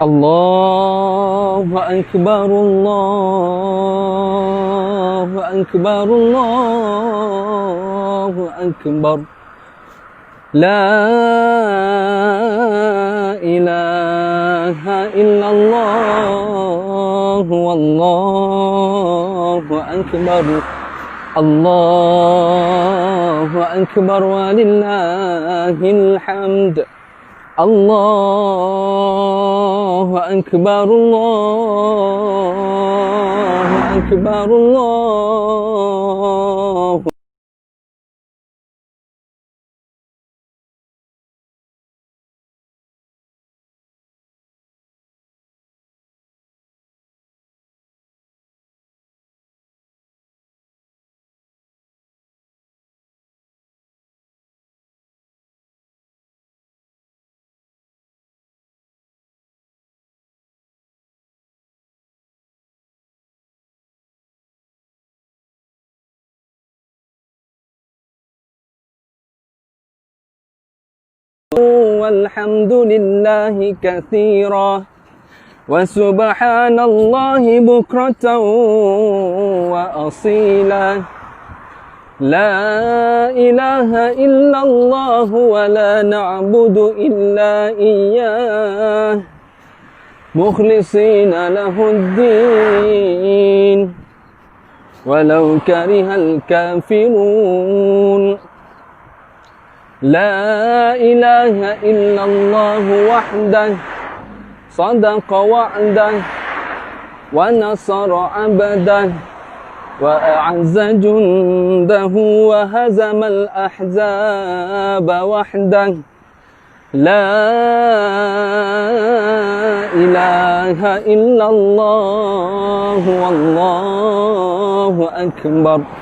Allahu Akbar, Allahu Akbar, Allahu Akbar. La ilaha illallah, wallahu akbar. Allahu akbar walillahil hamd. Allahu akbar, Allahu akbar, Allahu. والحمد لله كثيرا وسبحان الله بكرة وأصيلا. لا إله إلا الله ولا نعبد إلا إياه مخلصين له الدين ولو كره الكافرون. لا إله إلا الله وحده صدق وعده ونصر عبده وأعز جنده وهزم الأحزاب وحده. لا إله إلا الله والله أكبر.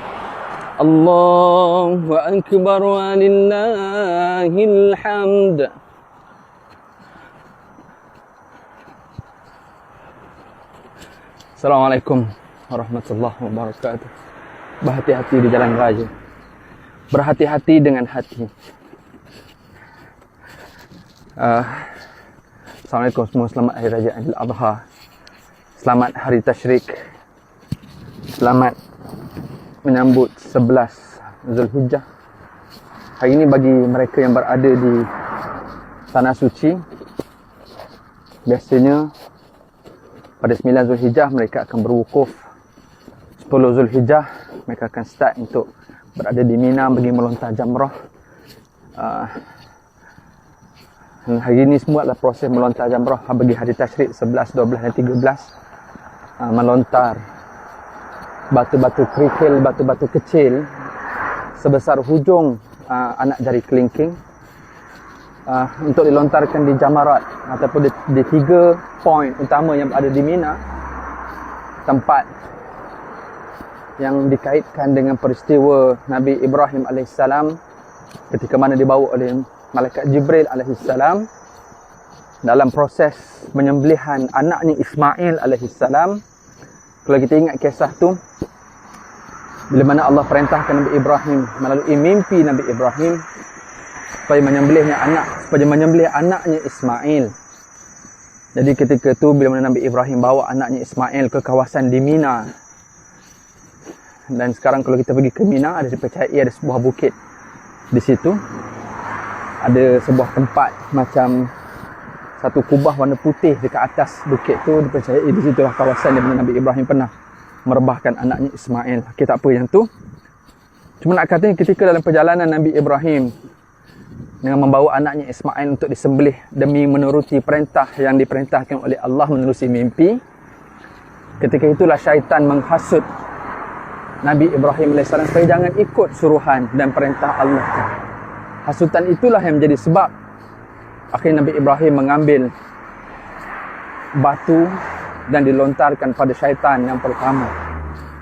Allahu Akbar walillahil hamd. Assalamualaikum warahmatullahi wabarakatuh. Berhati-hati di jalan raya. Berhati-hati dengan hati. Assalamualaikum semua. Selamat Hari Raya Aidil Adha. Selamat Hari Tasyrik. Selamat menyambut 11 Zulhijjah. Hari ini bagi mereka yang berada di Tanah Suci, biasanya pada 9 Zulhijjah mereka akan berwukuf. 10 Zulhijjah mereka akan start untuk berada di Mina bagi melontar jamrah. Hari ini semua adalah proses melontar jamrah bagi hari Tasyrik 11, 12 dan 13. Melontar batu-batu kerikil, batu-batu kecil sebesar hujung anak jari kelingking untuk dilontarkan di jamarat ataupun di 3 poin utama yang ada di Mina, tempat yang dikaitkan dengan peristiwa Nabi Ibrahim AS ketika mana dibawa oleh Malaikat Jibril AS dalam proses penyembelihan anaknya Ismail AS. Kalau kita ingat kisah tu, bila mana Allah perintahkan Nabi Ibrahim melalui mimpi Nabi Ibrahim supaya menyembelih anaknya Ismail. Jadi ketika tu bila mana Nabi Ibrahim bawa anaknya Ismail ke kawasan di Mina. Dan sekarang kalau kita pergi ke Mina, ada dipercayai ada sebuah bukit. Di situ ada sebuah tempat macam satu kubah warna putih dekat atas bukit tu, dipercayai di situlah kawasan di mana Nabi Ibrahim pernah merebahkan anaknya Ismail. Okay, tak apa yang tu. Cuma nak kata ketika dalam perjalanan Nabi Ibrahim dengan membawa anaknya Ismail untuk disembelih demi menuruti perintah yang diperintahkan oleh Allah menerusi mimpi, ketika itulah syaitan menghasut Nabi Ibrahim AS supaya jangan ikut suruhan dan perintah Allah. Hasutan itulah yang menjadi sebab akhirnya Nabi Ibrahim mengambil batu dan dilontarkan pada syaitan yang pertama.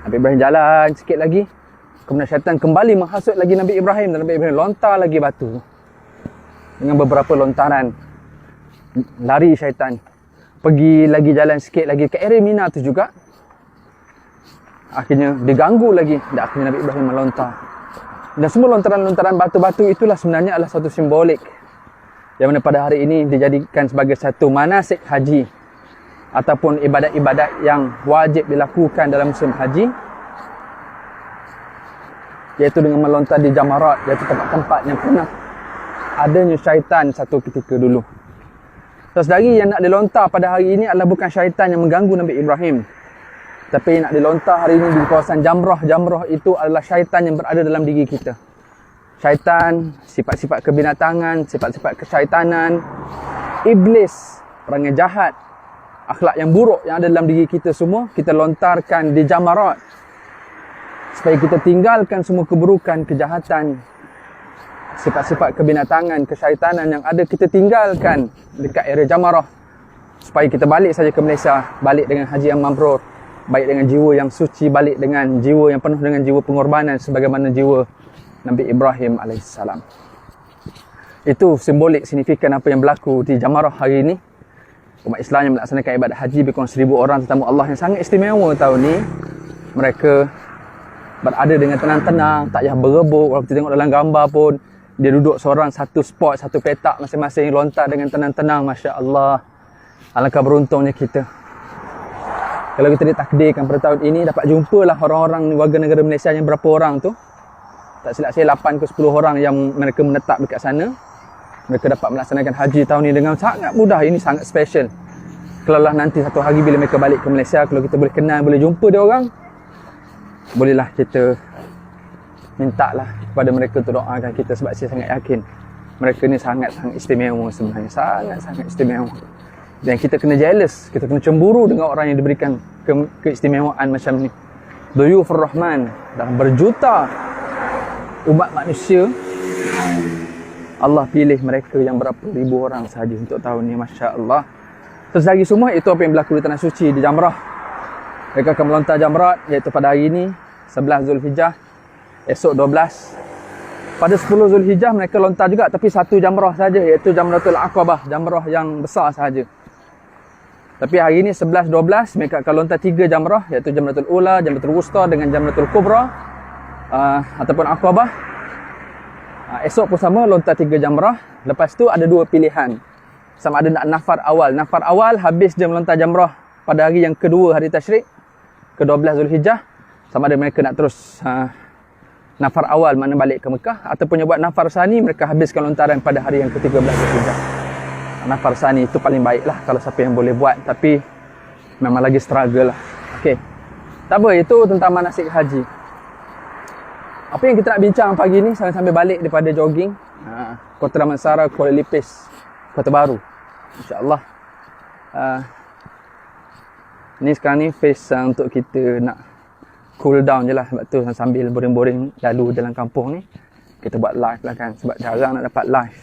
Nabi Ibrahim jalan sikit lagi, kemudian syaitan kembali menghasut lagi Nabi Ibrahim, dan Nabi Ibrahim lontar lagi batu. Dengan beberapa lontaran, lari syaitan. Pergi lagi jalan sikit lagi ke area Mina tu juga. Akhirnya diganggu lagi, dan akhirnya Nabi Ibrahim melontar. Dan semua lontaran-lontaran batu-batu itulah sebenarnya adalah satu simbolik yang mana pada hari ini dijadikan sebagai satu manasik haji ataupun ibadat-ibadat yang wajib dilakukan dalam musim haji, iaitu dengan melontar di jamarat, iaitu tempat-tempat yang pernah adanya syaitan satu ketika dulu. Saudari yang nak dilontar pada hari ini adalah bukan syaitan yang mengganggu Nabi Ibrahim, tapi nak dilontar hari ini di kawasan Jamrah. Jamrah itu adalah syaitan yang berada dalam diri kita. Syaitan, sifat-sifat kebinatangan, sifat-sifat kesyaitanan, iblis, perangai jahat, akhlak yang buruk yang ada dalam diri kita semua, kita lontarkan di jamarat supaya kita tinggalkan semua keburukan, kejahatan, sifat-sifat kebinatangan, kesyaitanan yang ada, kita tinggalkan dekat area Jamarah, supaya kita balik saja ke Malaysia, balik dengan haji yang mabrur, balik dengan jiwa yang suci, balik dengan jiwa yang penuh dengan jiwa pengorbanan sebagaimana jiwa Nabi Ibrahim AS. Itu simbolik, signifikan apa yang berlaku di Jamarah hari ini. Umat Islam yang melaksanakan ibadat haji lebih kurang 1,000 orang tetamu Allah yang sangat istimewa tahun ni. Mereka berada dengan tenang-tenang, tak payah berebut. Kalau kita tengok dalam gambar pun, dia duduk seorang satu spot, satu petak masing-masing, lontar dengan tenang-tenang. Masya Allah, alangkah beruntungnya kita. Kalau kita ditakdirkan pada tahun ini dapat jumpalah orang-orang warga negara Malaysia yang berapa orang tu, tak silap saya 8 ke 10 orang yang mereka menetap dekat sana. Mereka dapat melaksanakan haji tahun ini dengan sangat mudah. Ini sangat special. Kalau lah nanti satu hari bila mereka balik ke Malaysia, kalau kita boleh kenal, boleh jumpa dia orang, bolehlah kita mintalah kepada mereka untuk doakan kita, sebab saya sangat yakin mereka ni sangat-sangat istimewa sebenarnya. Sangat-sangat istimewa. Dan kita kena jealous, kita kena cemburu dengan orang yang diberikan keistimewaan macam ni. Duyufur Rahman, dalam berjuta umat manusia, Allah pilih mereka yang berapa ribu orang sahaja untuk tahun ni. Masya Allah. Terus lagi semua itu apa yang berlaku di tanah suci, di Jamrah. Mereka akan melontar jamrat, iaitu pada hari ini 11 Zulhijjah, esok 12. Pada 10 Zulhijjah mereka lontar juga, tapi satu jamrah saja, iaitu Jamratul Aqabah, jamrah yang besar sahaja. Tapi hari ini 11, 12 mereka akan lontar 3 jamrah, iaitu Jamratul Ula, Jamratul Wusta dengan Jamratul Kubra, ataupun Aqabah. Esok pun sama, lontar 3 jamrah. Lepas tu ada 2 pilihan, sama ada nak nafar awal. Nafar awal habis dia melontar jamrah pada hari yang kedua hari tasyrik, ke-12 Zulhijjah, sama ada mereka nak terus nafar awal, makna balik ke Mekah, ataupun yang buat nafar sani, mereka habiskan lontaran pada hari yang ke-13 Zulhijjah. Nafar sani itu paling baik lah kalau siapa yang boleh buat, tapi memang lagi struggle lah. Okay, tak apa, itu tentang manasik haji. Apa yang kita nak bincang pagi ni sambil balik daripada jogging, Kota Damansara, Kuala Lipis, Kota Baru, insyaAllah. Ni sekarang ni phase untuk kita nak cool down je lah. Sebab tu sambil boring-boring lalu dalam kampung ni, kita buat live lah kan. Sebab jarang nak dapat live.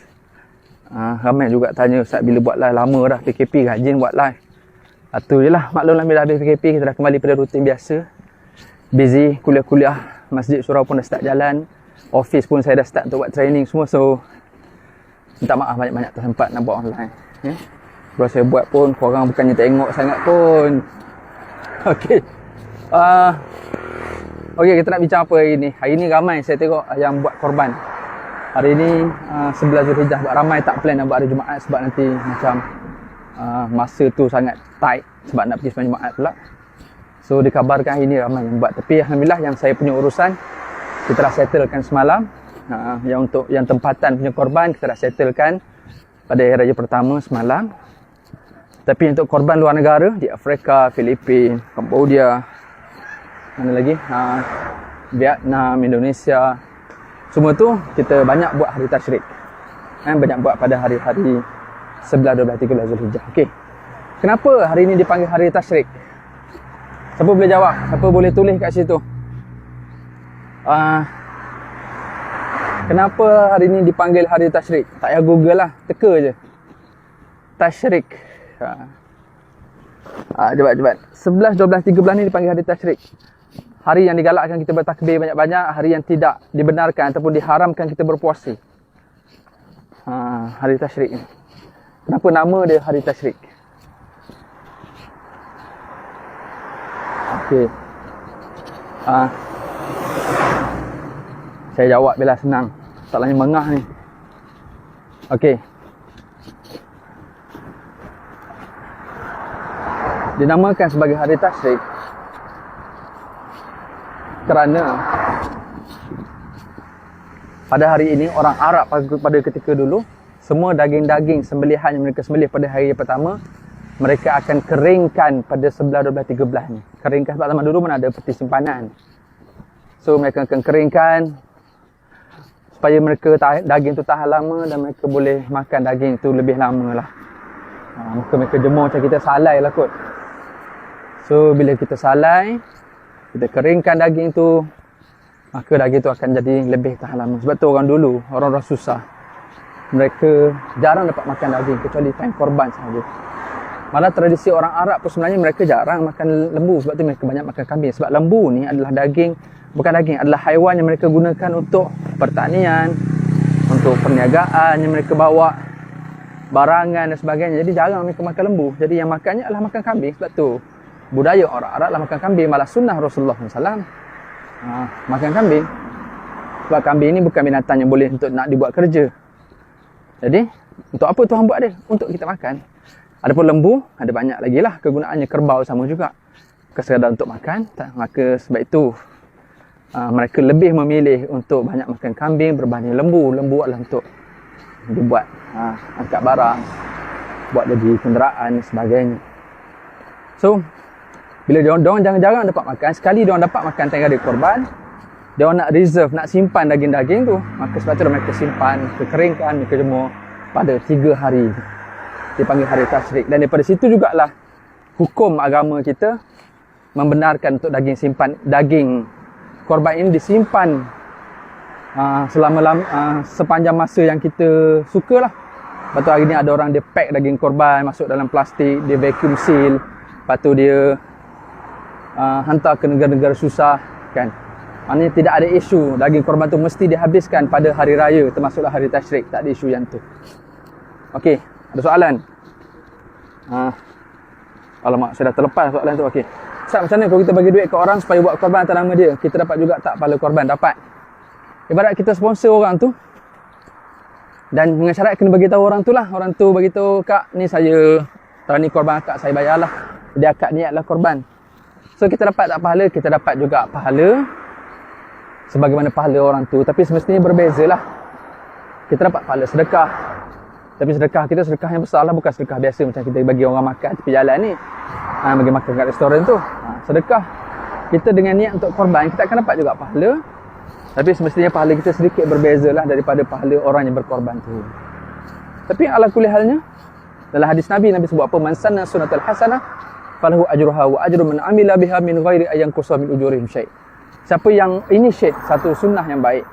Ramai juga tanya, Ustaz bila buat live? Lama dah PKP, rajin buat live. Tu je lah, maklumlah bila habis PKP kita dah kembali pada rutin biasa. Busy, kuliah-kuliah, masjid surau pun dah start jalan, office pun saya dah start untuk buat training semua. So minta maaf banyak-banyak tak sempat nak buat online. Kalau saya buat pun korang bukannya tengok sangat pun. Okey. Okey, kita nak bincang apa hari ni? Hari ni ramai saya tengok yang buat korban. Hari ni 11 Zulhijjah, ramai tak plan nak buat hari Jumaat sebab nanti macam masa tu sangat tight sebab nak pergi sembahyang Jumaat pula. So dikabarkan hari ni ramai yang buat. Tapi alhamdulillah yang saya punya urusan kita dah settlekan semalam. Yang untuk yang tempatan punya korban kita dah settlekan pada hari raya pertama semalam. Tapi untuk korban luar negara di Afrika, Filipina, Cambodia, mana lagi? Vietnam, Indonesia, semua tu kita banyak buat hari tasyrik. Banyak buat pada hari-hari 11, 12, 13 Zulhijjah. Okey. Kenapa hari ini dipanggil hari tasyrik? Siapa boleh jawab? Siapa boleh tulis kat situ? Kenapa hari ini dipanggil hari tasyrik? Tak payah Google lah, teka je. Tasyrik. Cepat. 11, 12, 13 ni dipanggil hari tasyrik. Hari yang digalakkan kita bertakbir banyak-banyak, hari yang tidak dibenarkan ataupun diharamkan kita berpuasa. Hari tasyrik ni. Kenapa nama dia hari tasyrik? Okey. Saya jawab bila senang. Soalannya mengah ni. Okey. dinamakan sebagai hari tasyrik kerana pada hari ini orang Arab pada ketika dulu, semua daging-daging sembelihan yang mereka sembelih pada hari pertama, mereka akan keringkan pada 11, 12, 13 ni. Keringkan sebab zaman dulu mana ada peti simpanan. So mereka akan keringkan supaya mereka daging tu tahan lama dan mereka boleh makan daging tu lebih lama lah. Maka mereka jemur macam kita salai lah kot. So bila kita salai, kita keringkan daging tu, maka daging tu akan jadi lebih tahan lama. Sebab tu orang dulu, orang-orang susah, mereka jarang dapat makan daging kecuali time korban sahaja. Malah tradisi orang Arab pun sebenarnya mereka jarang makan lembu. Sebab tu mereka banyak makan kambing. Sebab lembu ni adalah daging, bukan daging, adalah haiwan yang mereka gunakan untuk pertanian, untuk perniagaan yang mereka bawa barangan dan sebagainya. Jadi jarang mereka makan lembu. Jadi yang makannya adalah makan kambing. Sebab tu budaya orang Arab lah makan kambing. Malah sunnah Rasulullah SAW makan kambing. Sebab kambing ni bukan binatang yang boleh untuk nak dibuat kerja. Jadi untuk apa Tuhan buat dia? Untuk kita makan. Adapun lembu, ada banyak lagi lah kegunaannya. Kerbau sama juga, sekadar untuk makan. Maka sebab itu mereka lebih memilih untuk banyak makan kambing berbanding lembu. Lembu adalah untuk dibuat angkat barang, buat jadi kenderaan dan sebagainya. So bila diorang jarang-jarang dapat makan, sekali diorang dapat makan tengah ada korban, diorang nak reserve, nak simpan daging-daging tu. Maka sebab tu mereka simpan, keringkan, mereka jemur pada 3 hari. Dipanggil hari tasyrik. Dan daripada situ jugalah hukum agama kita membenarkan untuk daging korban ini disimpan sepanjang masa yang kita sukalah. Lepas tu hari ni ada orang dia pack daging korban masuk dalam plastik, dia vacuum seal, lepas tu dia hantar ke negara-negara susah kan. Maknanya tidak ada isu daging korban tu mesti dihabiskan pada hari raya, termasuklah hari tasyrik. Tak ada isu yang tu. Okey, ada soalan? Alamak, saya dah terlepas soalan tu. Okey. Ustaz, macam mana kalau kita bagi duit ke orang supaya buat korban atas nama dia? Kita dapat juga tak pahala korban? Dapat. Ibarat kita sponsor orang tu, dan dengan syarat kena bagi tahu orang tu lah. Orang tu bagi tahu, "Kak, ni saya, tahun ni korban akak saya bayarlah. Dia akak niatlah korban." So kita dapat tak pahala? Kita dapat juga pahala sebagaimana pahala orang tu. Tapi semestinya berbezalah. Kita dapat pahala sedekah. Tapi sedekah kita sedekah yang besar lah, bukan sedekah biasa macam kita bagi orang makan tepi jalan ni. Bagi makan kat restoran tu. Sedekah kita dengan niat untuk korban, kita akan dapat juga pahala. Tapi semestinya pahala kita sedikit berbeza lah daripada pahala orang yang berkorban tu. Tapi ala kulli halnya, dalam hadis Nabi sebut apa? Man sanna sunnatal hasanah falahu ajruha wa ajru man amila biha min ghairi ayyan qusa min ujurihim syai'. Siapa yang initiate satu sunnah yang baik,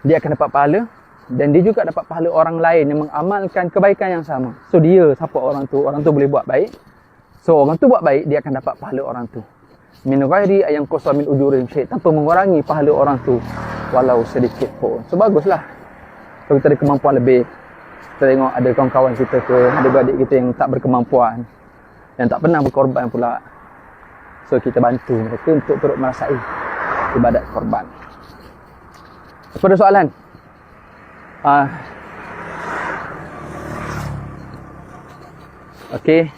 dia akan dapat pahala. Dan dia juga dapat pahala orang lain yang mengamalkan kebaikan yang sama. So dia, siapa orang tu? Orang tu boleh buat baik. So orang tu buat baik, dia akan dapat pahala orang tu. Min ghairi ayyan qusa min ujurihim syai', tanpa mengurangi pahala orang tu walau sedikit pun. So baguslah kalau kita ada kemampuan lebih. Kita tengok ada kawan-kawan kita ke, ada adik kita yang tak berkemampuan, yang tak pernah berkorban pula. So kita bantu mereka untuk turut merasai ibadat korban. Apa ada soalan? Okey.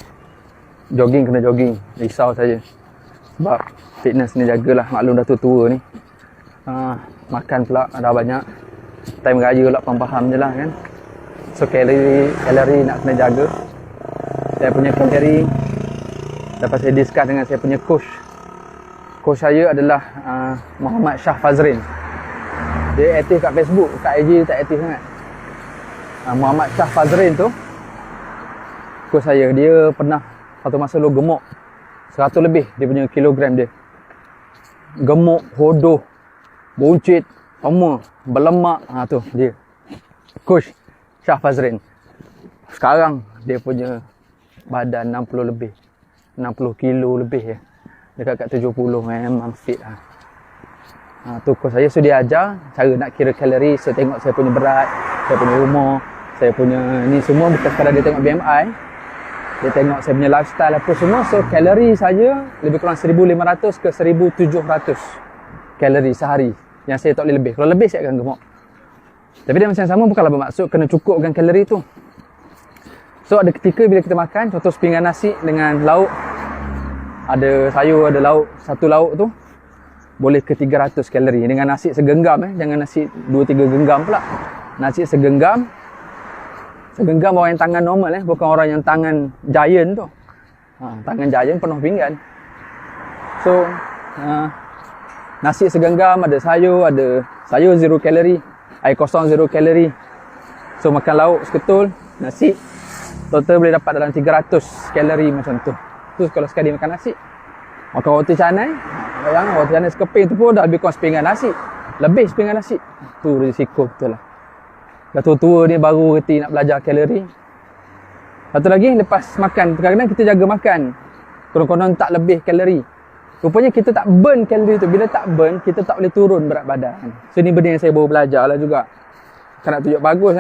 Jogging kena jogging. Risau saja. Sebab fitness ni jagalah. Maklum dah tua ni. Makan pula dah banyak. Time raya pula faham je lah kan. So kalori nak kena jaga. Saya punya kalori, dapat saya discuss dengan saya punya coach. Coach saya adalah Muhammad Shah Fazrin. Dia aktif kat Facebook, kat IG tak aktif sangat. Muhammad Shah Fazrin tu coach saya. Dia pernah satu masa lu gemuk 100 lebih dia punya kilogram dia. Gemuk, hodoh, buncit, semua berlemak. Tu dia coach Shah Fazrin. Sekarang dia punya badan 60 lebih, 60 kilo lebih ya. Dekat 70 memang fit lah. Tu coach saya. So dia ajar cara nak kira kalori. So tengok saya punya berat, saya punya umur, saya punya ni semua. Bukan sekadar dia tengok BMI, dia tengok saya punya lifestyle apa semua. So kalori saja lebih kurang 1500 ke 1700 kalori sehari. Yang saya tak boleh lebih. Kalau lebih saya akan gemuk. Tapi dia macam sama, bukanlah bermaksud kena cukupkan kalori tu. So ada ketika bila kita makan, contoh sepinggan nasi dengan lauk, ada sayur, ada lauk, satu lauk tu boleh ke 300 kalori dengan nasi segenggam jangan nasi 2-3 genggam pula. Nasi segenggam orang yang tangan normal bukan orang yang tangan giant tu. Tangan giant penuh pinggan. So nasi segenggam, ada sayur 0 kalori, air kosong 0 kalori. So makan lauk seketul, nasi total boleh dapat dalam 300 kalori macam tu. Tu kalau sekali makan nasi. Makan roti canai, bayang roti canai sekeping tu pun dah lebih kurang sepinggan nasi. Lebih sepinggan nasi. Tu risiko betul lah. Dah tua-tua ni baru reti nak belajar kalori. Satu lagi, lepas makan, kadang-kadang kita jaga makan. Konon-konon tak lebih kalori. Rupanya kita tak burn kalori tu. Bila tak burn, kita tak boleh turun berat badan. So ni benda yang saya baru belajar lah juga. Kan nak tunjuk bagus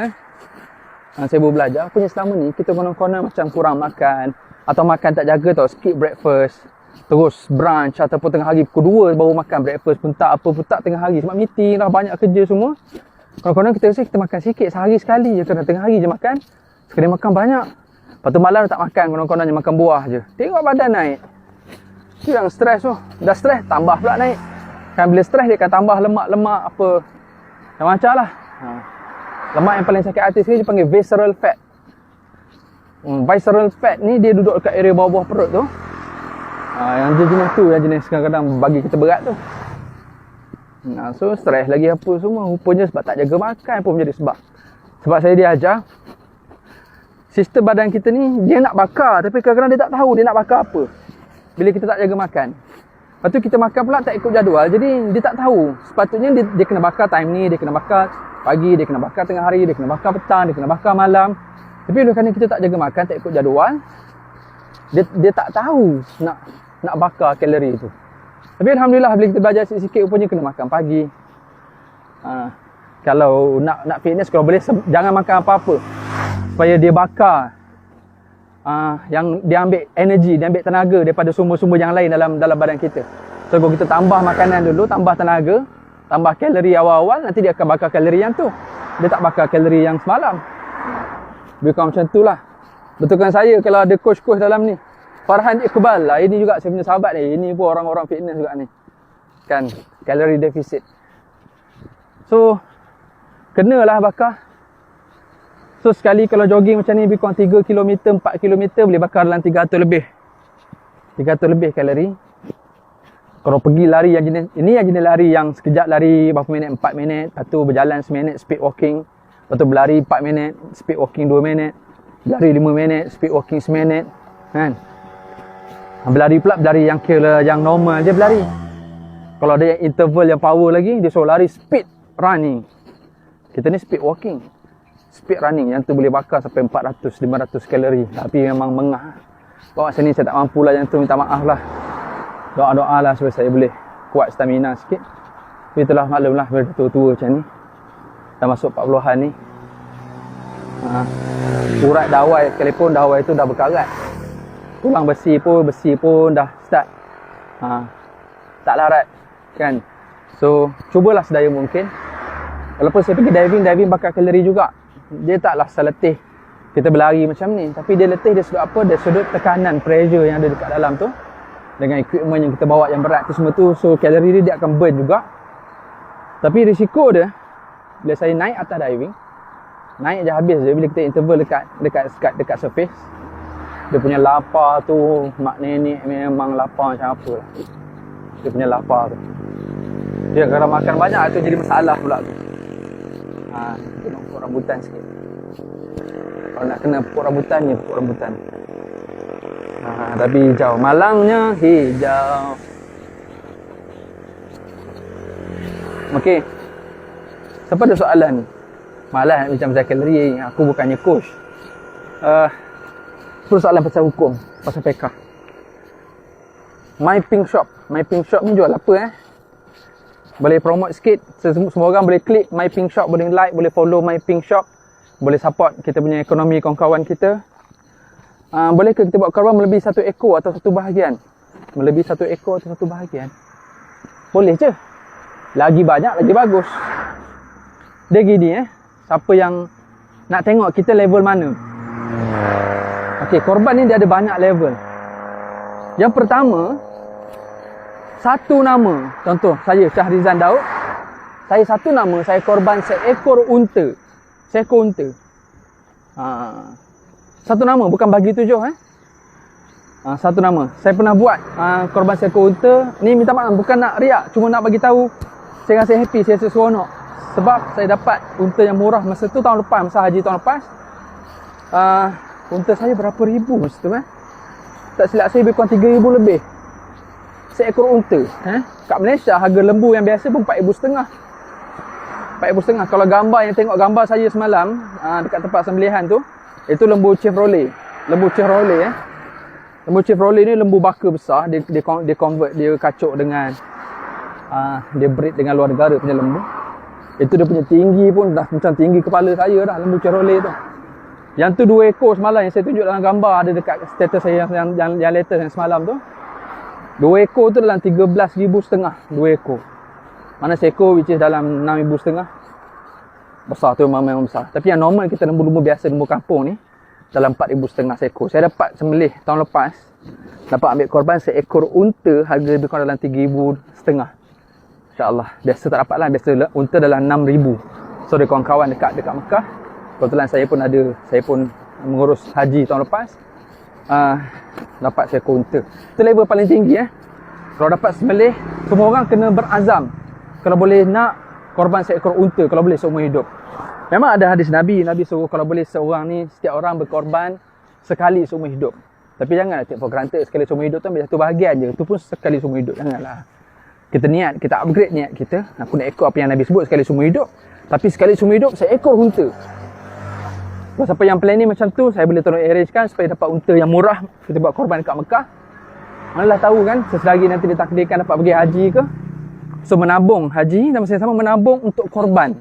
saya baru belajar. Punya selama ni, kita konon-konon macam kurang makan. Atau makan tak jaga tau, skip breakfast. Terus brunch ataupun tengah hari pukul 2 baru makan breakfast pun tak, apa pun tak tengah hari. Sebab meeting lah, banyak kerja semua. Kadang-kadang kita rasa kita makan sikit, sehari sekali je. Tengah hari je makan, sekali makan banyak. Lepas tu malam tak makan, kadang-kadang je makan buah je. Tengok badan naik. Itu yang stres tu. Dah stres, tambah pula naik. Kan bila stres dia akan tambah lemak-lemak apa. Macam-macam lah. Lemak yang paling sakit hati sekali dia panggil visceral fat. Visceral fat ni dia duduk dekat area bawah-bawah perut tu. Yang jenis tu, yang jenis kadang-kadang bagi kita berat tu. So stres lagi apa semua. Rupanya sebab tak jaga makan pun menjadi sebab. Sebab saya diajar, sistem badan kita ni dia nak bakar, tapi kadang-kadang dia tak tahu dia nak bakar apa bila kita tak jaga makan. Lepas tu kita makan pula tak ikut jadual, jadi dia tak tahu. Sepatutnya dia kena bakar time ni, dia kena bakar pagi, dia kena bakar tengah hari, dia kena bakar petang, dia kena bakar malam. Tapi kerana kita tak jaga makan, tak ikut jadual, dia tak tahu nak bakar kalori tu. Tapi alhamdulillah bila kita belajar sikit-sikit, rupanya kena makan pagi. Kalau nak fitness, kalau boleh jangan makan apa-apa supaya dia bakar yang dia ambil energi, dia ambil tenaga daripada sumber-sumber yang lain dalam badan kita. So kalau kita tambah makanan dulu, tambah tenaga, tambah kalori awal-awal, nanti dia akan bakar kalori yang tu. Dia tak bakar kalori yang semalam. Lebih kurang macam tu lah. Betulkan saya kalau ada coach-coach dalam ni, Farhan Iqbal lah, ini juga saya punya sahabat ni. Ini pun orang-orang fitness juga ni. Kan, kalori deficit. So, kenalah bakar. So, sekali kalau jogging macam ni, lebih kurang 3 km, 4 km, boleh bakar dalam 300 lebih. 300 lebih kalori. Kalau pergi lari yang jenis, ini yang jenis lari yang sekejap lari berapa minit, 4 minit. Lepas tu berjalan seminit, speed walking. Lepas tu berlari 4 minit, speed walking 2 minit. Berlari 5 minit, speed walking seminit. Kan? Berlari pula, berlari yang kira yang normal dia berlari. Kalau ada yang interval yang power lagi, dia suruh lari speed running. Kita ni speed walking, speed running, yang tu boleh bakar sampai 400-500 kalori. Tapi memang mengah. Bawa sini saya tak mampu lah yang tu, minta maaf lah. Doa-doa lah supaya saya boleh kuat stamina sikit. Tapi itulah maklum lah, bila tua-tua macam ni, dah masuk 40-an ni, urat dawai, sekalipun dawai tu dah berkarat. Tulang besi pun dah start tak larat kan. So cubalah sedaya mungkin. Walaupun saya pergi diving bakar kalori juga. Dia taklah seletih kita berlari macam ni, tapi dia letih dia sudut apa, dia sudut tekanan, pressure yang ada dekat dalam tu, dengan equipment yang kita bawa yang berat tu semua tu. So kalori dia akan burn juga. Tapi risiko dia bila saya naik atas diving, naik je habis je. Bila kita interval dekat surface, dia punya lapar tu, mak nenek memang lapar macam apa lah. Dia punya lapar tu, dia kalau makan banyak tu jadi masalah pula tu. Kena pokok rambutan sikit. Kalau nak kena pokok rambutan, ni pokok rambutan. Tapi hijau, malangnya hijau. Okey, siapa ada soalan? Malas nak bincang pasal kalori, aku bukannya coach. Persoalan pasal hukum, pasal fiqh. My Pink Shop ni jual apa Boleh promote sikit, semua orang boleh klik My Pink Shop, boleh like, boleh follow My Pink Shop, boleh support kita punya ekonomi kawan-kawan kita. Bolehkah kita buat korban melebihi 1 ekor atau 1 bahagian? Melebihi 1 ekor atau 1 bahagian? Boleh je. Lagi banyak, lagi bagus. Dia gini siapa yang nak tengok kita level mana. Okey, korban ni dia ada banyak level. Yang pertama, satu nama. Contoh, saya Syahrizan Daud. Saya satu nama, saya korban seekor unta. Seekor unta. Satu nama, bukan bagi 7 satu nama. Saya pernah buat korban seekor unta. Ni minta maaf, bukan nak riak, cuma nak bagi tahu. Saya rasa happy, saya rasa seronok. Sebab saya dapat unta yang murah masa tu tahun lepas, masa haji tahun lepas. Unta saya berapa ribu masa tu tak silap saya lebih kurang 3,000 lebih. Seekor unta. Kat Malaysia harga lembu yang biasa pun 4,500. 4,500. Kalau gambar yang tengok gambar saya semalam dekat tempat sembelihan tu, itu lembu Chevrolet. Lembu Chevrolet Lembu Chevrolet ni lembu baka besar. Dia convert, dia kacuk dengan dia breed dengan luar negara punya lembu. Itu dia punya tinggi pun dah macam tinggi kepala saya dah, lembu Chevrolet tu. Yang tu 2 ekor semalam yang saya tunjuk dalam gambar, ada dekat status saya yang latest yang semalam tu. 2 ekor tu dalam 13,500 2 ekor. Mana seekor which is dalam 6,500. Besar tu memang besar. Tapi yang normal kita lembu-lembu biasa, lembu kampung ni dalam 4,500 seekor. Saya dapat sembelih tahun lepas, dapat ambil korban seekor unta harga lebih kurang dalam 3,500. InsyaAllah. Biasa tak dapat lah. Biasa unta dalam 6,000. So, ada kawan-kawan dekat Mekah. Kebetulan saya pun mengurus haji tahun lepas. Dapat seekor unta. Itu level paling tinggi Kalau dapat sembelih, semua orang kena berazam. Kalau boleh nak korban seekor unta, kalau boleh seumur hidup. Memang ada hadis Nabi suruh kalau boleh seorang ni, setiap orang berkorban sekali seumur hidup. Tapi janganlah take for granted sekali seumur hidup tu ambil satu bahagian je. Itu pun sekali seumur hidup. Janganlah. Kita niat, kita upgrade niat kita. Aku nak ekor apa yang Nabi sebut sekali seumur hidup. Tapi sekali seumur hidup, seekor unta. Kalau siapa yang plan ni macam tu, saya boleh tolong arrangekan supaya dapat unta yang murah. Kita buat korban dekat Mekah. Manalah tahu kan, seselagi nanti ditakdirkan dapat pergi haji ke. So menabung haji dan masa yang sama menabung untuk korban.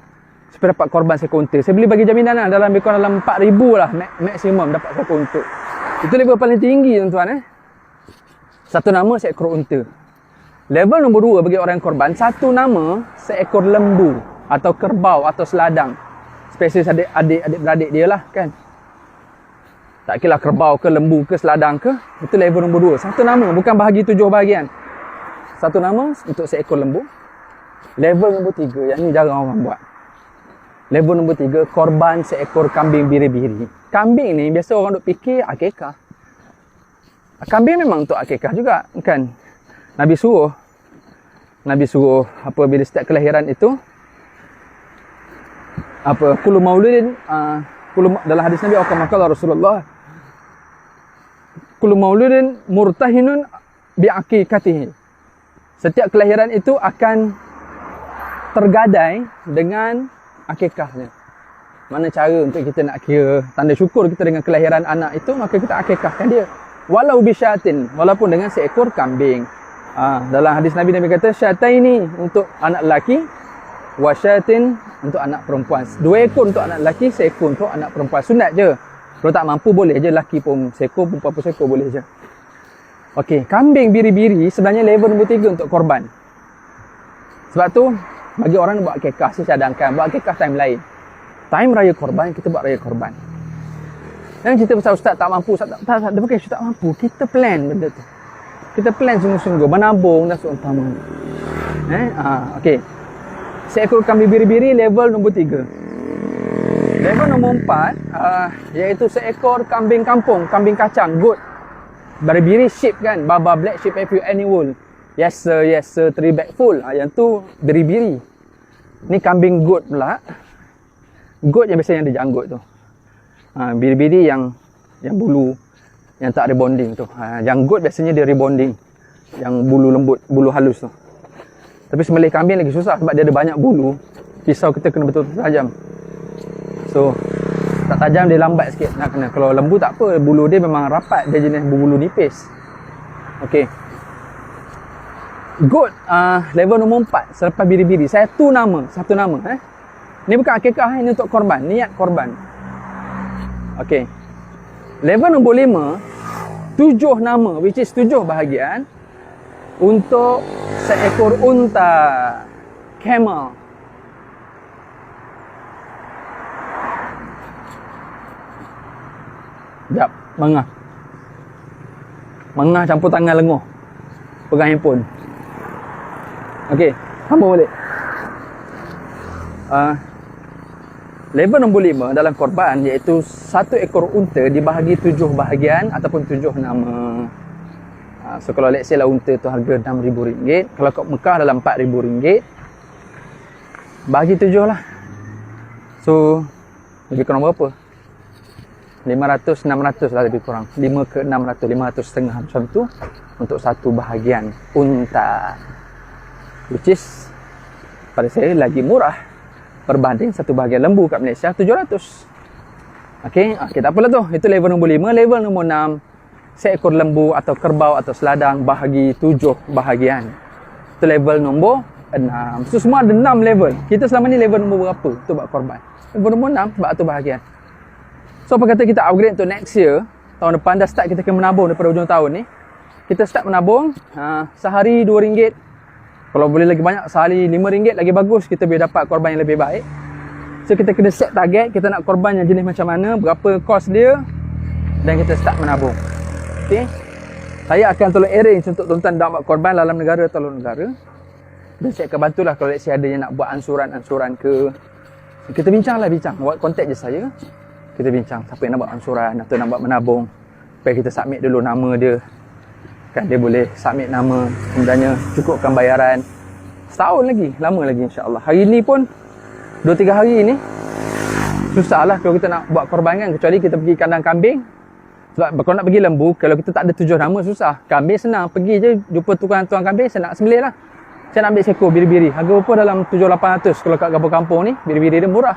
Supaya dapat korban seekor unta. Saya boleh bagi jaminan lah, dalam lebih kurang dalam 4,000 lah maksimum dapat seekor unta. Itu level paling tinggi tuan-tuan Satu nama seekor unta. Level nombor 2 bagi orang yang korban, satu nama seekor lembu atau kerbau atau seladang. Spesies adik-beradik dia lah kan. Tak kira kerbau ke, lembu ke, seladang ke. Itu level nombor 2. Satu nama, bukan bahagi 7 bahagian. Satu nama untuk seekor lembu. Level nombor 3, yang ni jarang orang buat. Level nombor 3, korban seekor kambing biri-biri. Kambing ni biasa orang duk fikir akikah. Kambing memang untuk akikah juga kan. Nabi suruh bila setiap kelahiran itu kullu mauludin dalam hadis Nabi qala Rasulullah kullu mauludin murtahinun bi aqiqatihi. Setiap kelahiran itu akan tergadai dengan akikahnya. Mana cara untuk kita nak kira tanda syukur kita dengan kelahiran anak itu, maka kita akikahkan dia. Walau bisyatin, walaupun dengan seekor kambing. Dalam hadis Nabi kata syataini untuk anak lelaki, wasyatin untuk anak perempuan. 2 ekor untuk anak lelaki, seekor untuk anak perempuan. Sunat je. Kalau tak mampu boleh je, lelaki pun seekor, perempuan pun seekor boleh je. Okey, kambing biri-biri sebenarnya level nombor 3 untuk korban. Sebab tu bagi orang buat akikah, saya cadangkan buat akikah time lain. Time raya korban, kita buat raya korban. Jangan cerita pasal ustaz tak mampu, ustaz tak bukan ustaz tak mampu. Kita plan benda tu. Kita plan sungguh-sungguh, menabung dan seumpama. Okey. Seekor kambing biri-biri level nombor 3. Level nombor 4 iaitu seekor kambing kampung, kambing kacang, goat. Biri-biri sheep kan, baba black sheep have you any wool? Yes sir, 3 bag full. Yang tu biri-biri. Ni kambing goat pula. Goat yang biasanya ada janggut tu. Biri-biri yang bulu, yang tak ada bonding tu. Yang goat biasanya dia rebonding. Yang bulu lembut, bulu halus tu. Tapi sembelih kambing lagi susah sebab dia ada banyak bulu. Pisau kita kena betul-betul tajam. So, tak tajam dia lambat sikit nak kena. Kalau lembu tak apa, bulu dia memang rapat. Dia jenis bulu nipis. Okey. Goat level nombor 4 selepas biri-biri. Satu nama. Ni bukan akikah, ini untuk korban, niat korban. Okey. Level nombor 5, 7 nama, which is 7 bahagian untuk seekor unta, camel. Sekejap. Mengah. Mengah campur tangan lenguh. Pegang handphone. Okey, sambung balik. Level nombor 5 dalam korban iaitu satu ekor unta dibahagi 7 bahagian ataupun 7 nama. So kalau let's say lah unta tu harga RM6,000, kalau kat Mekah dalam RM4,000, bahagi 7 lah. So lebih kurang berapa? 500, 600 lah lebih kurang. 5 ke 600, 500 setengah macam tu untuk satu bahagian unta. Which is pada saya lagi murah berbanding satu bahagian lembu kat Malaysia 700. Okey, tak apalah tu. Itu level nombor 5. Level nombor 6, seekor lembu atau kerbau atau seladang bahagi 7 bahagian. Itu level nombor 6. So semua ada 6 level. Kita selama ni level nombor berapa? Tu buat korban. Level nombor 6 buat tu bahagian. So apa kata kita upgrade untuk next year, tahun depan dah start kita akan menabung daripada hujung tahun ni. Kita start menabung sehari RM2. Kalau boleh lagi banyak, sehari RM5 lagi bagus, kita boleh dapat korban yang lebih baik. So kita kena set target, kita nak korban yang jenis macam mana, berapa kos dia, dan kita start menabung. Okay, saya akan tolong arrange untuk tuan-tuan nak buat korban dalam negara atau luar negara. Dan saya akan bantulah kalau let's say ada yang nak buat ansuran-ansuran ke. Kita bincang, buat contact je saya. Kita bincang siapa yang nak buat ansuran atau nak buat menabung, supaya kita submit dulu nama dia. Kan dia boleh submit nama, kemudiannya cukupkan bayaran. Setahun lagi, lama lagi insya-Allah. Hari ni pun 2-3 hari ni susahlah kalau kita nak buat korban kan, kecuali kita pergi kandang kambing. Sebab kalau nak pergi lembu, kalau kita tak ada 7 nama susah. Kambing senang, pergi je jumpa tukang kambing, saya nak sembelih lah. Saya nak ambil seekor biri-biri. Harga berapa dalam 700-800 kalau kat kampung-kampung ni, biri-biri dia murah.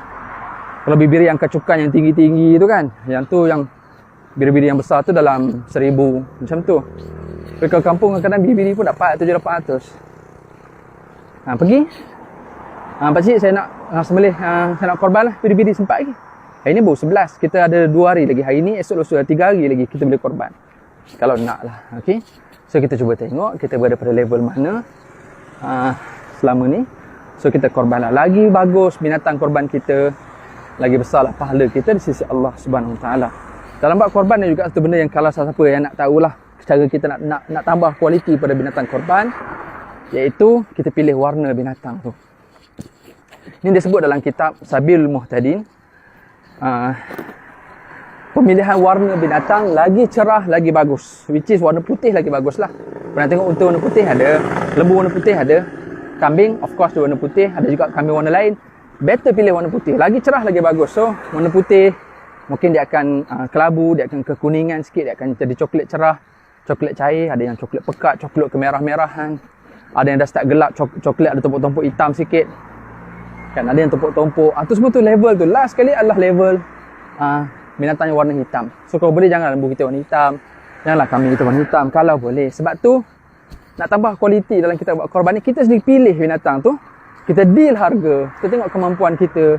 Kalau biri-biri yang kecukan yang tinggi-tinggi tu kan, yang tu yang biri-biri yang besar tu dalam 1,000 macam tu. Tapi kalau kampung kadang-kadang biri-biri pun dapat 700-800. Pergi. Pakcik saya nak sembelih, saya nak korban lah, biri-biri sempat lagi. Hari ni baru 11, kita ada 2 hari lagi. Hari ni esok lusa 3 hari lagi kita boleh korban. Kalau nak lah, okay. So kita cuba tengok kita berada pada level mana selama ni. So kita korban lah. Lagi bagus binatang korban kita, lagi besarlah pahala kita di sisi Allah Subhanahu Wa Taala. Dalam bab korban ni juga satu benda yang kalau siapa yang nak tahulah cara kita nak tambah kualiti pada binatang korban, iaitu kita pilih warna binatang tu. Ini disebut dalam kitab Sabilul Muhtadin. Pemilihan warna binatang lagi cerah lagi bagus, which is warna putih lagi bagus lah. Pernah tengok unta warna putih ada, lembu warna putih ada, kambing of course dia warna putih, ada juga kambing warna lain. Better pilih warna putih, lagi cerah lagi bagus. So warna putih mungkin dia akan kelabu, dia akan kekuningan sikit, dia akan jadi coklat cerah, coklat cair, ada yang coklat pekat, coklat kemerah-merahan, ada yang dah start gelap, coklat ada tumpuk-tumpuk hitam sikit kan, ada yang tumpuk-tumpuk. Tu semua tu level tu. Last sekali adalah level binatang yang warna hitam. So kalau boleh janganlah lembu kita warna hitam, janganlah kambing kita warna hitam kalau boleh. Sebab tu nak tambah kualiti dalam kita buat korban ni, kita sendiri pilih binatang tu, kita deal harga, kita tengok kemampuan kita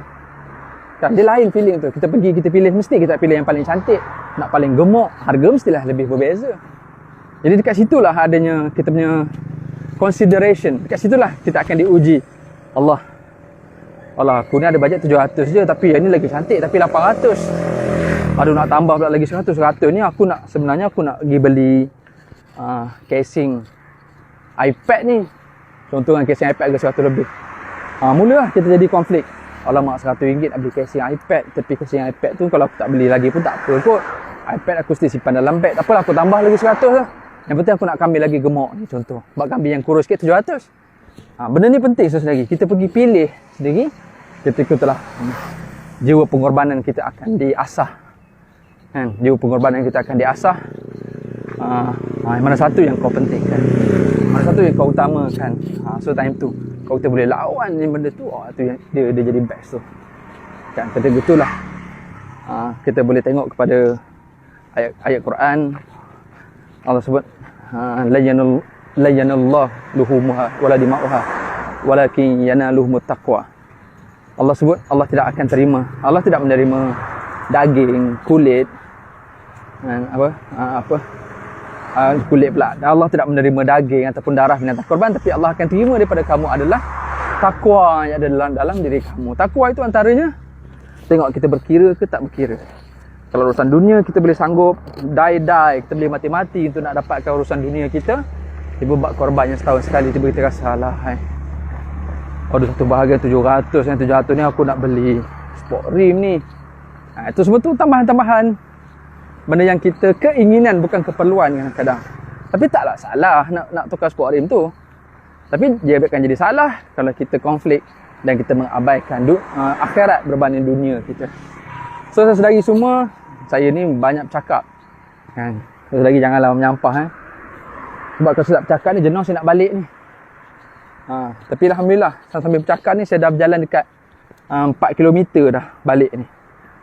kan. Dia lain feeling tu. Kita pergi kita pilih, mesti kita pilih yang paling cantik, nak paling gemuk, harga mestilah lebih berbeza. Jadi dekat situlah adanya kita punya consideration. Dekat situlah kita akan diuji. Allah, aku ni ada bajet 700 je, tapi yang ni lagi cantik tapi 800. Aduh, nak tambah pula lagi 100 ni sebenarnya aku nak pergi beli casing iPad ni. Contoh kan casing iPad harga 100 lebih. Mulalah kita jadi konflik. Alamak, RM100 nak beli casing iPad, tapi casing iPad tu kalau aku tak beli lagi pun tak apa kot. iPad aku mesti simpan dalam beg. Tak apalah, aku tambah lagi 100 lah. Yang penting aku nak kambing lagi gemuk ni contoh. Sebab kambing yang kurus sikit 700. Benda ni penting sendiri. Kita pergi pilih sendiri. Ketika telah jiwa pengorbanan kita akan diasah. Kan? Jiwa pengorbanan kita akan diasah. Mana satu yang kau pentingkan? Mana satu yang kau utamakan? So time tu kau kita boleh lawan ni benda tu. Tu yang dia jadi best tu. Kan, kata gitulah. Kita boleh tengok kepada ayat Quran. Allah sebut la yanallahu luhumuha wala dima'uha walakin yanaluhumut taqwa. Allah sebut Allah tidak akan terima, Allah tidak menerima daging, kulit, kulit pula. Allah tidak menerima daging ataupun darah binatang korban, tapi Allah akan terima daripada kamu adalah takwa yang ada dalam diri kamu. Takwa itu antaranya tengok kita berkira ke tak berkira. Kalau urusan dunia kita boleh sanggup die, kita boleh mati-mati untuk nak dapatkan urusan dunia kita. Tiba buat korban yang setahun sekali, tiba kita rasa alah ada satu bahagian 700, yang 700 ni aku nak beli sport rim ni. Itu semua tu tambahan-tambahan benda yang kita keinginan, bukan keperluan kadang-kadang. Tapi taklah salah nak tukar sport rim tu. Tapi dia akan jadi salah kalau kita konflik dan kita mengabaikan akhirat berbanding dunia kita. So saudari semua, saya ni banyak bercakap kan. Saudari janganlah menyampah sebab kalau saya tak bercakap ni jenuh, saya nak balik ni. Tapi alhamdulillah sambil bercakap ni saya dah berjalan dekat 4 km dah balik ni.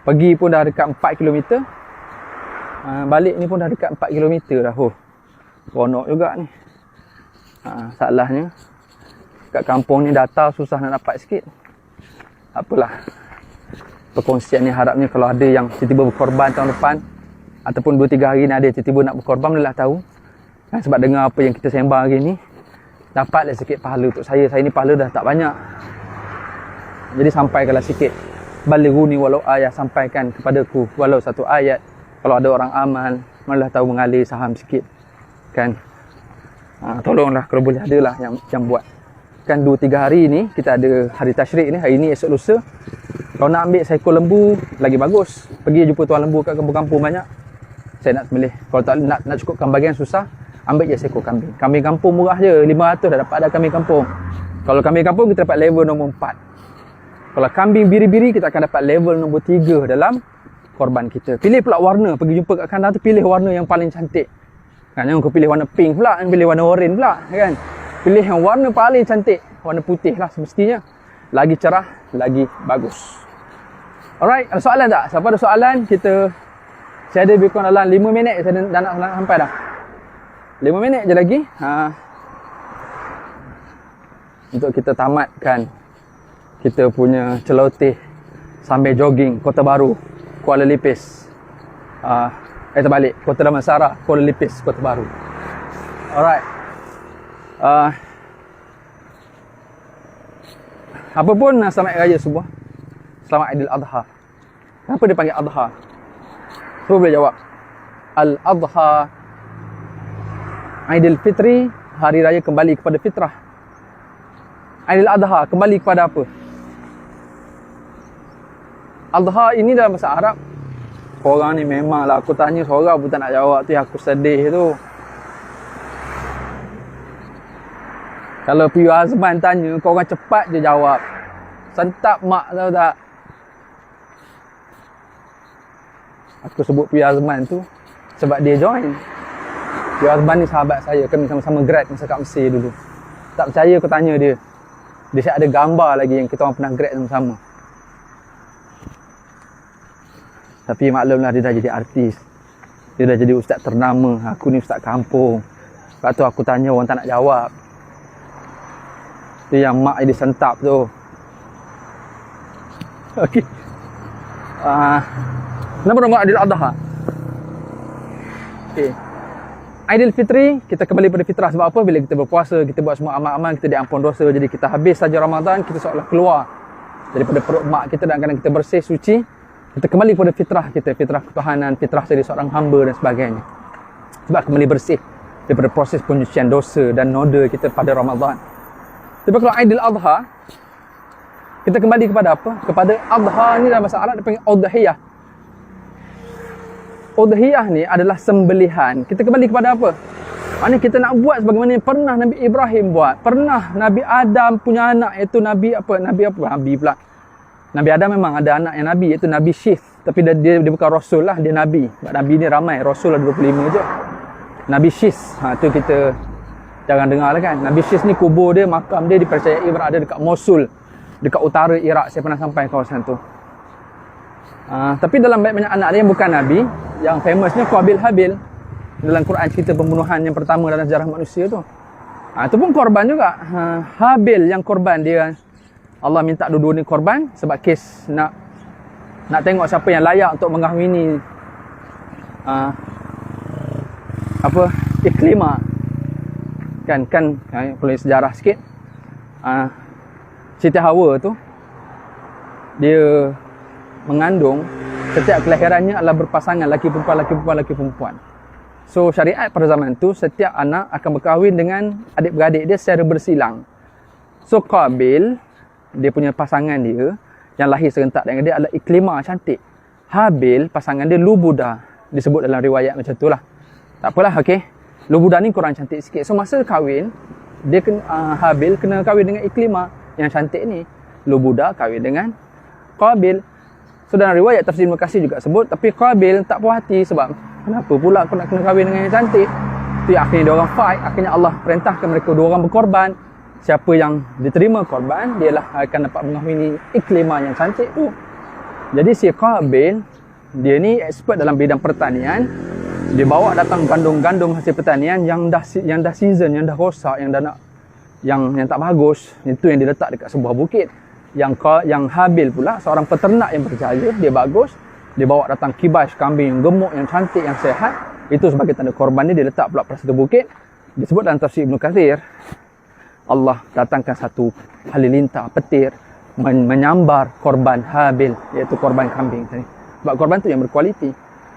Pergi pun dah dekat 4 km. Balik ni pun dah dekat 4 km dah. Seronok juga ni. Salahnya kat kampung ni data susah nak dapat sikit. Apalah, perkongsian ni harapnya kalau ada yang tiba-tiba berkorban tahun depan ataupun 2-3 hari ni ada tiba-tiba nak berkorban, bolehlah tahu. Sebab dengar apa yang kita sembang hari ni, dapatlah sikit pahala untuk saya. Saya ni pahala dah tak banyak. Jadi sampaikanlah sikit. Balighuni walau ayat, sampaikan kepadaku walau satu ayat. Kalau ada orang amal, malah tahu mengalir saham sikit kan. Tolonglah kalau boleh adalah yang buat. Kan 2-3 hari ni kita ada hari tasyrik ni, hari ni esok lusa. Kalau nak ambil seekor lembu lagi bagus, pergi jumpa tuan lembu kat kampung-kampung banyak. Saya nak sembelih. Kalau tak nak cukupkan bahagian susah, ambil je seekor kambing. Kambing kampung murah je, 500 dah dapat dah kambing kampung. Kalau kambing kampung kita dapat level nombor 4. Kalau kambing biri-biri kita akan dapat level nombor 3 dalam korban kita. Pilih pula warna, pergi jumpa kat kandang tu, pilih warna yang paling cantik. Kan, jangan kau pilih warna pink pula, jangan pilih warna orange pula, kan. Pilih yang warna paling cantik, warna putih lah semestinya. Lagi cerah, lagi bagus. Alright, ada soalan tak? Siapa ada soalan? Saya ada lebih kurang dalam 5 minit, saya dah nak sampai dah. 5 minit je lagi. Untuk kita tamatkan kita punya celoteh sambil jogging Kota Baru, Kuala Lipis. Terbalik, Kota Damansara, Kuala Lipis, Kota Baru. Alright. Apa pun, selamat raya semua. Selamat Aidil Adha. Kenapa dia panggil Adha? Siapa boleh jawab? Al-Adha, Aidil Fitri, hari raya kembali kepada fitrah. Aidil Adha kembali kepada apa? Adha ini dalam bahasa Arab, korang ni memanglah aku tanya seorang pun tak nak jawab tu, aku sedih tu. Kalau Piyu Azman tanya, korang cepat je jawab. Sentap mak, tahu tak? Aku sebut Piyu Azman tu sebab dia join. Piyu Azman ni sahabat saya, kami sama-sama grad masa kat Mesir dulu. Tak percaya aku tanya dia. Dia siap ada gambar lagi yang kita orang pernah grad sama-sama. Tapi maklumlah dia dah jadi artis. Dia dah jadi ustaz ternama. Aku ni ustaz kampung. Lepas tu aku tanya orang tak nak jawab. Tu yang mak jadi sentap tu. Okey. Kenapa nama Aidil Adha? Okey. Aidil Fitri, kita kembali pada fitrah. Sebab apa? Bila kita berpuasa, kita buat semua amal-amal, kita diampun dosa. Jadi kita habis saja Ramadan, kita seolah keluar daripada perut mak kita dan kadang kita bersih, suci. Kita kembali kepada fitrah kita, fitrah ketuhanan, fitrah jadi seorang hamba dan sebagainya. Sebab kembali bersih daripada proses penyucian dosa dan noda kita pada Ramadan. Tapi kalau Aidil Adha, kita kembali kepada apa? Kepada Adha ni dalam bahasa Arab dipanggil Udhiyah. Udhiyah ni adalah sembelihan. Kita kembali kepada apa? Maknanya kita nak buat sebagaimana pernah Nabi Ibrahim buat. Pernah Nabi Adam punya anak, iaitu Nabi pula. Nabi Adam memang ada anak yang Nabi, iaitu Nabi Syith. Tapi dia bukan Rasul lah, dia Nabi. Sebab Nabi ni ramai, Rasul lah 25 je. Nabi Syith, tu kita jangan dengar lah kan. Nabi Syith ni kubur dia, makam dia dipercayai berada dekat Mosul, dekat utara Iraq. Saya pernah sampai kawasan tu. Tapi dalam banyak anak dia yang bukan Nabi, yang famousnya Qabil Habil. Dalam Quran cerita pembunuhan yang pertama dalam sejarah manusia tu. Itu pun korban juga. Habil yang korban dia, Allah minta dua-dua ni korban sebab kes nak tengok siapa yang layak untuk mengahwini Iklima. Kan perlu sejarah sikit. Siti Hawa tu dia mengandung Setiap kelahirannya adalah berpasangan laki perempuan, laki perempuan, laki perempuan. So syariat pada zaman tu, setiap anak akan berkahwin dengan adik-beradik dia secara bersilang. So Qabil, dia punya pasangan dia yang lahir serentak dengan dia adalah Iklimah, cantik. Habil, pasangan dia Lubuda, disebut dalam riwayat macam tu lah. Tak apalah, okey. Lubuda ni kurang cantik sikit. So masa kahwin, dia Habil kena kahwin dengan Iklimah yang cantik ni. Lubuda kahwin dengan Qabil. So dalam riwayat tafsir Ibn Katsir juga sebut, tapi Qabil tak puas hati sebab kenapa pula aku nak kena kahwin dengan yang cantik. Tu akhirnya dia orang fight, akhirnya Allah perintahkan mereka dua orang berkorban. Siapa yang diterima korban, dialah akan dapat mengahwini Iklimah yang cantik tu. Jadi si Qabil, dia ni expert dalam bidang pertanian. Dia bawa datang gandum-gandum hasil pertanian yang dah season, yang dah rosak, yang dah nak yang tak bagus. Itu yang dia letak dekat sebuah bukit. Yang Habil pula seorang peternak yang berjaya, dia bagus. Dia bawa datang kibas kambing yang gemuk, yang cantik, yang sehat. Itu sebagai tanda korban dia letak pula pada satu bukit. Disebut dalam tafsir Ibn Katsir, Allah datangkan satu halilintar petir menyambar korban Habil, iaitu korban kambing tadi. Sebab korban tu yang berkualiti,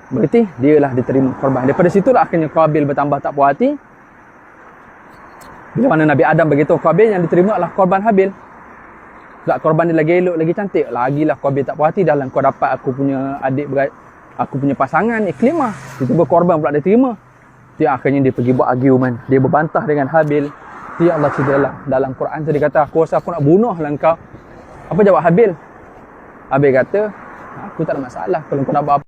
berarti dialah diterima korban. Daripada situlah akhirnya Qabil bertambah tak puas hati. Bila mana Nabi Adam beritahu Qabil, yang diterima adalah korban Habil. Sebab korban dia lagi elok, lagi cantik. Lagilah Qabil tak puas hati, dalam kau dapat aku punya aku punya pasangan Iklimah, tiba-tiba korban pula dia terima. Dia akhirnya dia pergi buat argument, dia berbantah dengan Habil. Dia Allah cerita dalam Quran tu, dia kata, aku rasa aku nak bunuh lah kau. Apa jawab Habil? Habil kata, aku tak ada masalah kalau kau nak buat apa.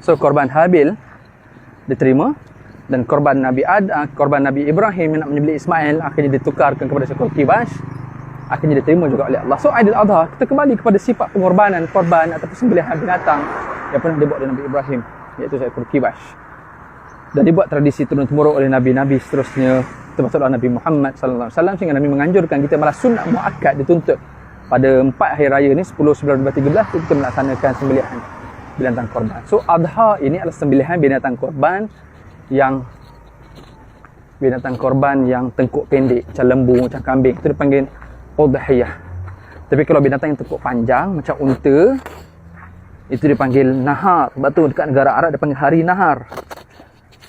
So korban Habil diterima, dan korban Nabi Ibrahim yang nak menyembelih Ismail akhirnya ditukarkan kepada seekor kibas, akhirnya diterima juga oleh Allah. So Aidil Adha, kita kembali kepada sifat pengorbanan korban ataupun sembelihan binatang yang pernah dibuat oleh Nabi Ibrahim, iaitu seekor kibas. Dan dibuat tradisi turun-temurun oleh nabi-nabi seterusnya, termasuklah Nabi Muhammad sallallahu alaihi wasallam, sehingga Nabi menganjurkan kita, malah sunat muakkad dituntut pada 4 hari raya ni, 10, 11, 12, 13 kita melaksanakan sembelihan binatang korban. So adha ini adalah sembelihan binatang korban yang tengkuk pendek, macam lembu, macam kambing, itu dipanggil udhiyah. Tapi kalau binatang yang tengkuk panjang macam unta, itu dipanggil nahar. Sebab tu dekat negara Arab dipanggil hari nahar.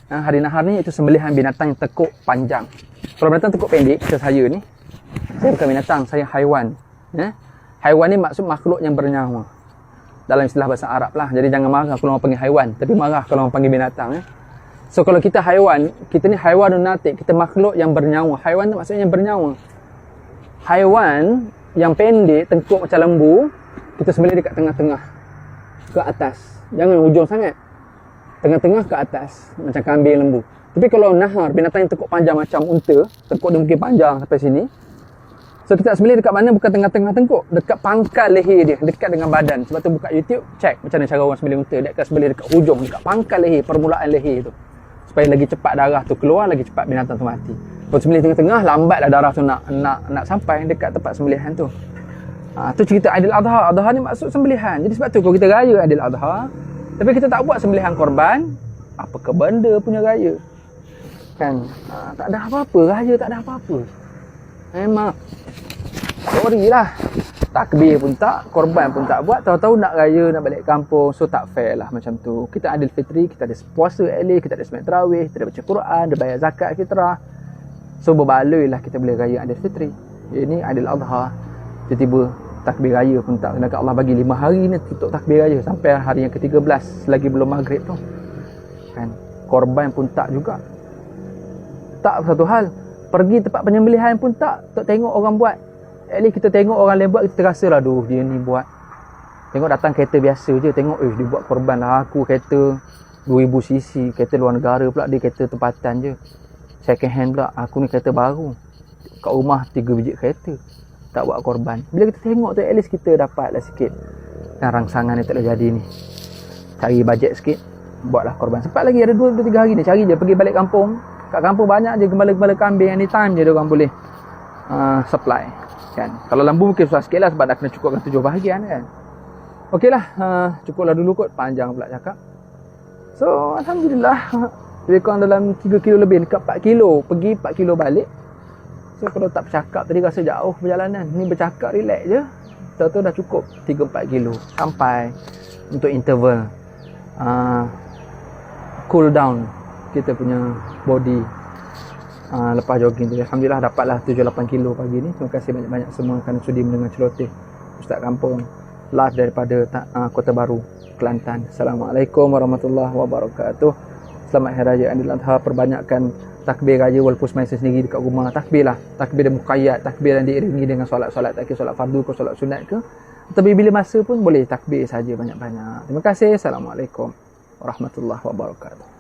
Hari nahar ni itu sembelihan binatang yang tengkuk panjang. Kalau binatang tengkuk pendek, macam saya ni, saya bukan binatang, saya haiwan. Haiwan ni maksud makhluk yang bernyawa dalam istilah bahasa Arab lah. Jadi jangan marah kalau orang panggil haiwan, tapi marah kalau orang panggil binatang. So kalau kita haiwan, kita ni haiwanun natik, kita makhluk yang bernyawa. Haiwan tu maksudnya yang bernyawa. Haiwan yang pendek, tengkuk macam lembu, kita sembelih dekat tengah-tengah ke atas. Jangan hujung sangat, tengah-tengah ke atas, macam kambing, lembu. Tapi kalau nahar, binatang yang tengkuk panjang macam unta, tengkuk dia mungkin panjang sampai sini, so kita sembelih dekat mana? Bukan tengah-tengah tengkuk, dekat pangkal leher dia, dekat dengan badan. Sebab tu buka YouTube, check macam mana cara orang sembelih unta. Dia akan sembelih dekat hujung, dekat pangkal leher, permulaan leher tu, supaya lagi cepat darah tu keluar, lagi cepat binatang tu mati. Kalau sembelih tengah-tengah, lambatlah darah tu nak sampai dekat tempat sembelihan tu. Tu cerita Aidil Adha. Adha ni maksud sembelihan. Jadi sebab tu kalau kita raya Aidil Adha, tapi kita tak buat sembelihan korban, apa ke benda punya raya? Kan? Tak ada apa-apa, raya tak ada apa-apa. Memang sorry lah, takbir pun tak, korban pun tak buat, tahu-tahu nak raya, nak balik kampung. So tak fair lah macam tu. Kita Aidil Fitri, kita ada puasa elok, kita ada sembahyang tarawih, kita ada baca Quran, ada bayar zakat fitrah. So berbaloi lah kita boleh raya Aidil Fitri. Ini Aidil Adha, tiba-tiba takbir raya pun tak. Sedangkan Allah bagi 5 hari ni tutup takbir raya sampai hari yang ke-13 selagi belum maghrib tu. Kan? Korban pun tak juga. Tak satu hal, pergi tempat penyembelihan pun tak tengok orang buat. At least kita tengok orang lain buat, kita terasa lah, aduh dia ni buat. Tengok datang kereta biasa je, tengok dia buat korban lah. Aku kereta 2000cc, kereta luar negara pula, dia kereta tempatan je, second hand pula. Aku ni kereta baru, kat rumah 3 biji kereta, tak buat korban. Bila kita tengok tu, at least kita dapat lah sikit. Dan rangsangan ni tak boleh jadi ni, cari bajet sikit, buatlah korban. Sempat lagi ada 2-3 hari ni, cari je pergi balik kampung Kat kampung banyak je gembala-gembala kambing, anytime je diorang boleh supply kan. Kalau lembu mungkin susah sikit lah sebab dah kena cukupkan 7 bahagian kan. Okey lah, cukuplah dulu kot, panjang pula cakap. So Alhamdulillah, lebih kurang dalam 3 kilo lebih, dekat 4 kilo, pergi 4 kilo balik. So kalau tak bercakap tadi rasa jauh perjalanan, ni bercakap relax je, tu dah cukup 3-4 kilo sampai untuk interval cool down kita punya body lepas jogging tu. Alhamdulillah dapatlah 7-8 kilo pagi ni. Terima kasih banyak-banyak semua kerana sudi mendengar celoteh Ustaz Kampung live daripada Kota Baru, Kelantan. Assalamualaikum warahmatullahi wabarakatuh. Selamat Hari Raya Aidil Adha. Perbanyakkan takbir raya walaupun semasa sendiri dekat rumah. Takbir lah, takbir dan muqayyad, takbir yang diiringi dengan solat-solat, tak kira solat fardu ke solat sunat ke. Tapi bila masa pun boleh takbir saja banyak-banyak. Terima kasih. Assalamualaikum warahmatullahi wabarakatuh.